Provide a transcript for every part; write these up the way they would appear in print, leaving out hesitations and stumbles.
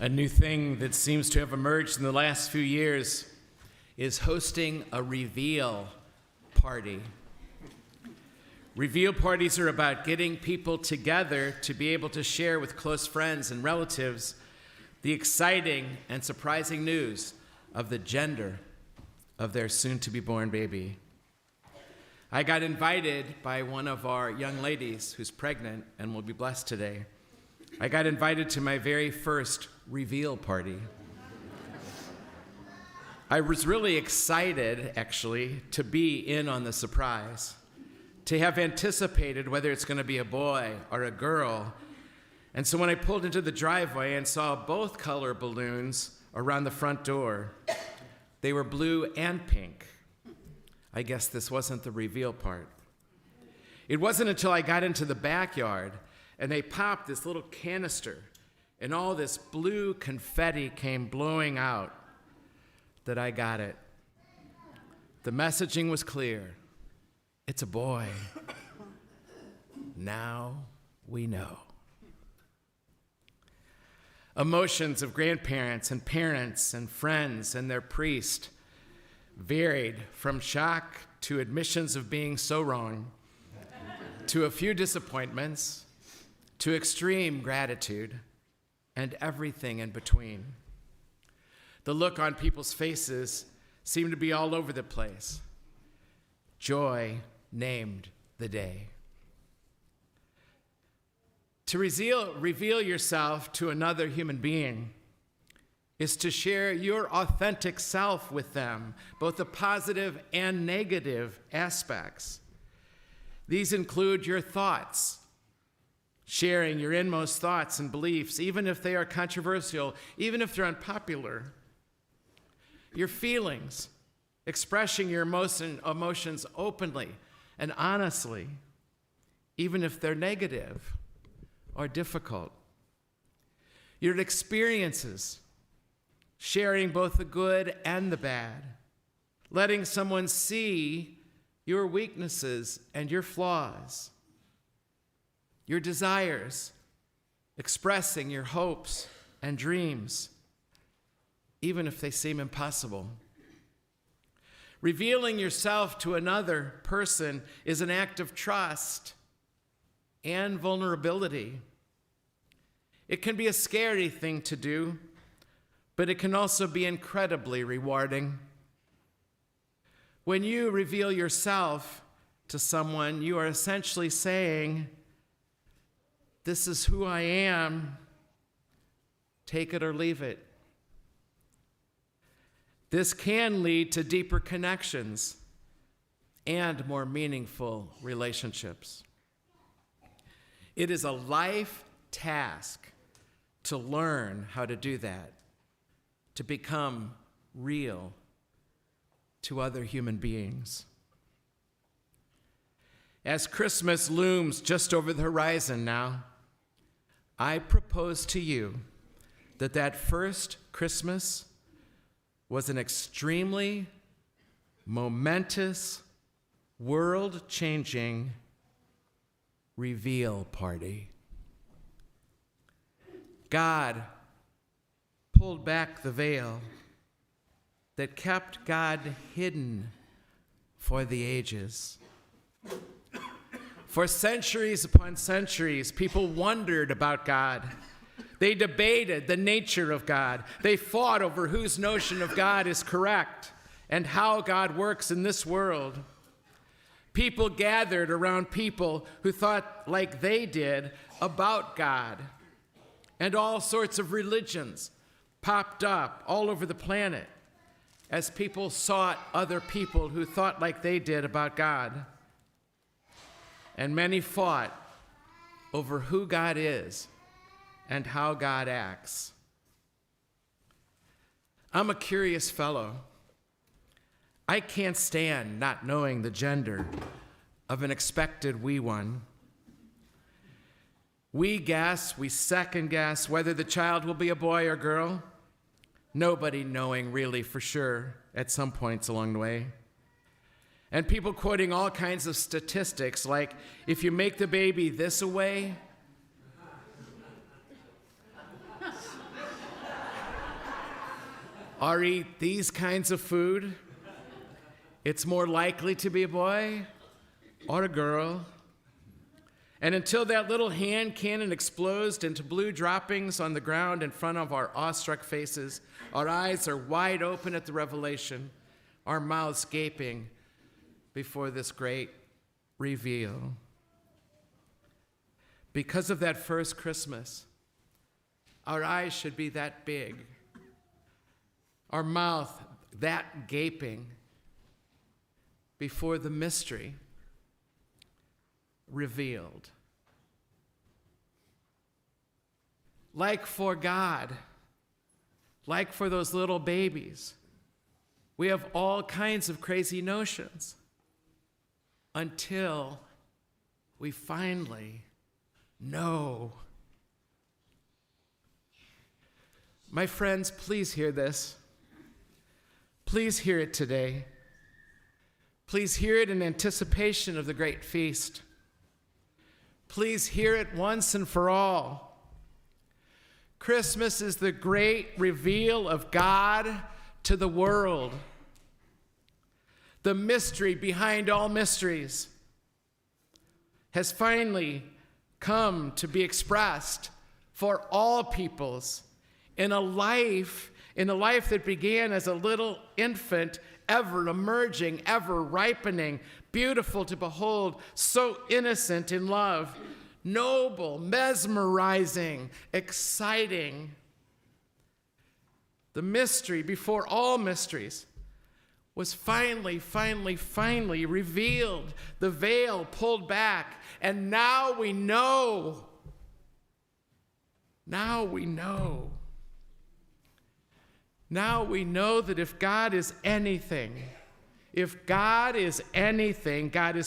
A new thing that seems to have emerged in the last few years is hosting a reveal party. Reveal parties are about getting people together to be able to share with close friends and relatives the exciting and surprising news of the gender of their soon-to-be-born baby. I got invited by one of our young ladies who's pregnant and will be blessed today. I got invited to my very first reveal party. I was really excited, actually, to be in on the surprise, to have anticipated whether it's going to be a boy or a girl. And so when I pulled into the driveway and saw both color balloons around the front door, they were blue and pink. I guess this wasn't the reveal part. It wasn't until I got into the backyard and they popped this little canister and all this blue confetti came blowing out that I got it. The messaging was clear. It's a boy. Now we know. Emotions of grandparents and parents and friends and their priest varied from shock to admissions of being so wrong, to a few disappointments, to extreme gratitude, and everything in between. The look on people's faces seemed to be all over the place. Joy named the day. To reveal yourself to another human being is to share your authentic self with them, both the positive and negative aspects. These include your thoughts, sharing your inmost thoughts and beliefs, even if they are controversial, even if they're unpopular. Your feelings, expressing your emotions openly and honestly, even if they're negative or difficult. Your experiences, sharing both the good and the bad, letting someone see your weaknesses and your flaws. Your desires, expressing your hopes and dreams, even if they seem impossible. Revealing yourself to another person is an act of trust and vulnerability. It can be a scary thing to do, but it can also be incredibly rewarding. When you reveal yourself to someone, you are essentially saying, "This is who I am. Take it or leave it." This can lead to deeper connections and more meaningful relationships. It is a life task to learn how to do that, to become real to other human beings. As Christmas looms just over the horizon now, I propose to you that first Christmas was an extremely momentous, world-changing reveal party. God pulled back the veil that kept God hidden for the ages. For centuries upon centuries, people wondered about God. They debated the nature of God. They fought over whose notion of God is correct and how God works in this world. People gathered around people who thought like they did about God. And all sorts of religions popped up all over the planet as people sought other people who thought like they did about God. And many fought over who God is and how God acts. I'm a curious fellow. I can't stand not knowing the gender of an expected wee one. We second guess whether the child will be a boy or girl, nobody knowing really for sure at some points along the way. And people quoting all kinds of statistics like, if you make the baby this away, or eat these kinds of food, it's more likely to be a boy or a girl. And until that little hand cannon explodes into blue droppings on the ground in front of our awestruck faces, our eyes are wide open at the revelation, our mouths gaping before this great reveal. Because of that first Christmas, our eyes should be that big, our mouth that gaping before the mystery revealed. Like for God, like for those little babies, we have all kinds of crazy notions until we finally know. My friends, please hear this. Please hear it today. Please hear it in anticipation of the great feast. Please hear it once and for all. Christmas is the great reveal of God to the world. The mystery behind all mysteries has finally come to be expressed for all peoples in a life that began as a little infant, ever emerging, ever ripening, beautiful to behold, so innocent in love, noble, mesmerizing, exciting. The mystery before all mysteries was finally revealed, the veil pulled back, and now we know. Now we know that if God is anything, God is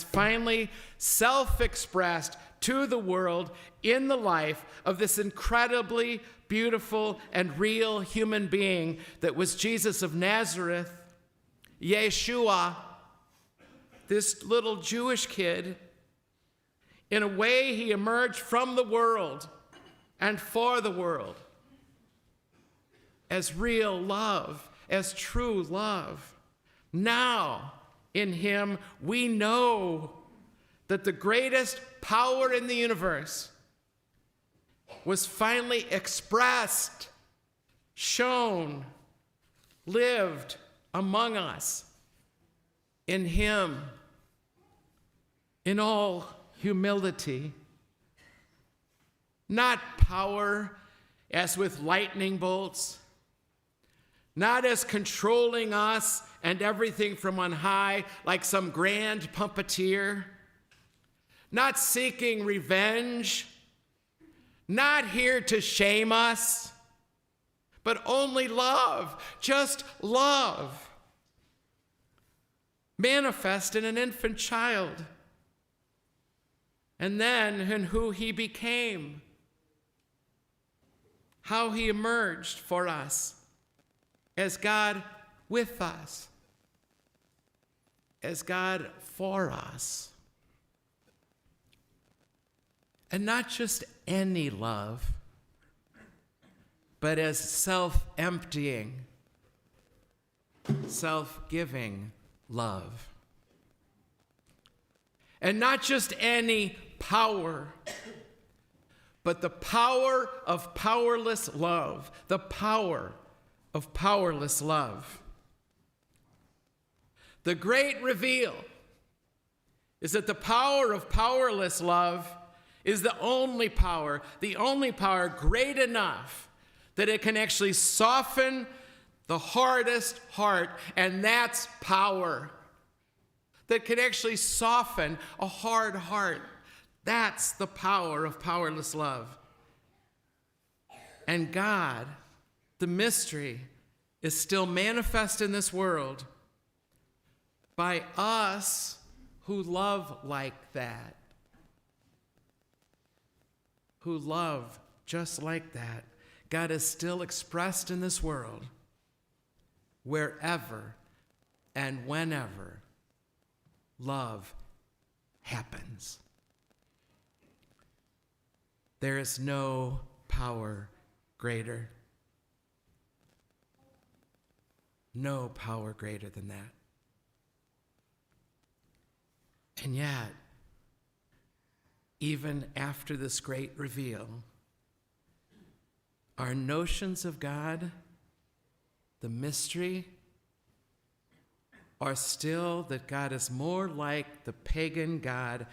finally self-expressed to the world in the life of this incredibly beautiful and real human being that was Jesus of Nazareth, Yeshua, this little Jewish kid. In a way, he emerged from the world and for the world as real love, as true love. Now, in him, we know that the greatest power in the universe was finally expressed, shown, lived among us in him, in all humility. Not power as with lightning bolts, not as controlling us and everything from on high like some grand puppeteer, not seeking revenge, not here to shame us, but only love, just love, manifest in an infant child, and then in who he became, how he emerged for us as God with us, as God for us. And not just any love, but as self-emptying, self-giving love. And not just any power, but the power of powerless love, the power of powerless love. The great reveal is that the power of powerless love is the only power great enough that it can actually soften the hardest heart, and that's power. That can actually soften a hard heart. That's the power of powerless love. And God, the mystery, is still manifest in this world by us who love like that, who love just like that. God is still expressed in this world wherever and whenever love happens. There is no power greater. No power greater than that. And yet, even after this great reveal, our notions of God, the mystery, are still that God is more like the pagan god,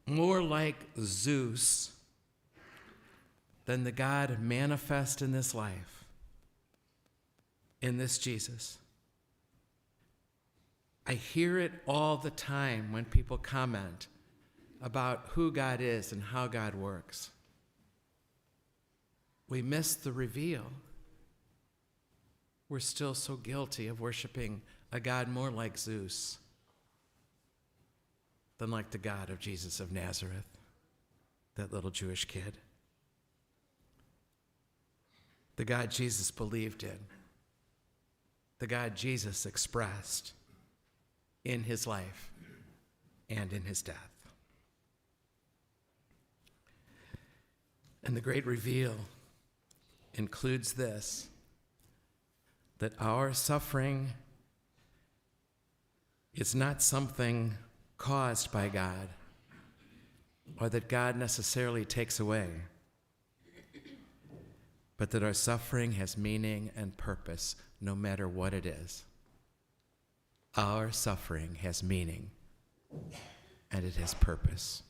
more like Zeus, than the God manifest in this life, in this Jesus. I hear it all the time when people comment about who God is and how God works. We miss the reveal. We're still so guilty of worshiping a God more like Zeus than like the God of Jesus of Nazareth, that little Jewish kid. The God Jesus believed in, the God Jesus expressed in his life and in his death. And the great reveal includes this, that our suffering is not something caused by God or that God necessarily takes away, but that our suffering has meaning and purpose no matter what it is. Our suffering has meaning and it has purpose.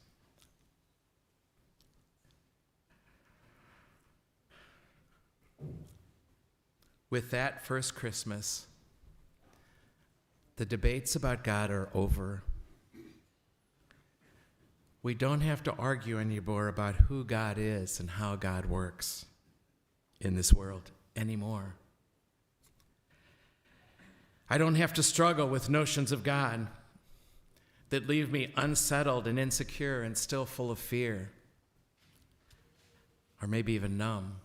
With that first Christmas, the debates about God are over. We don't have to argue anymore about who God is and how God works in this world anymore. I don't have to struggle with notions of God that leave me unsettled and insecure and still full of fear, or maybe even numb.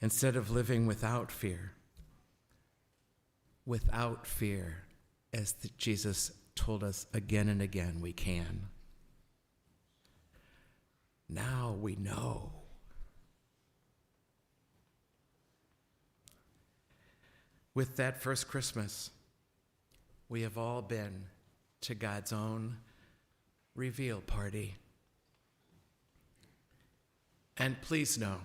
Instead of living without fear, as Jesus told us again and again, we can. Now we know. With that first Christmas, we have all been to God's own reveal party. And please know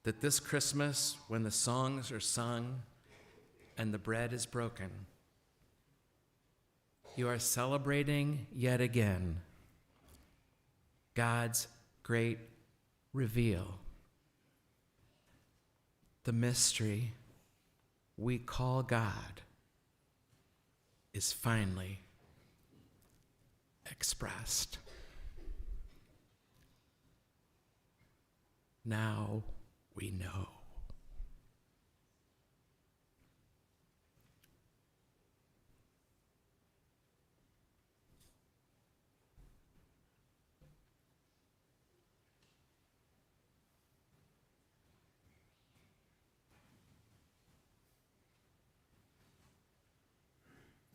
that this Christmas, when the songs are sung and the bread is broken, you are celebrating yet again God's great reveal. The mystery we call God is finally expressed. Now we know.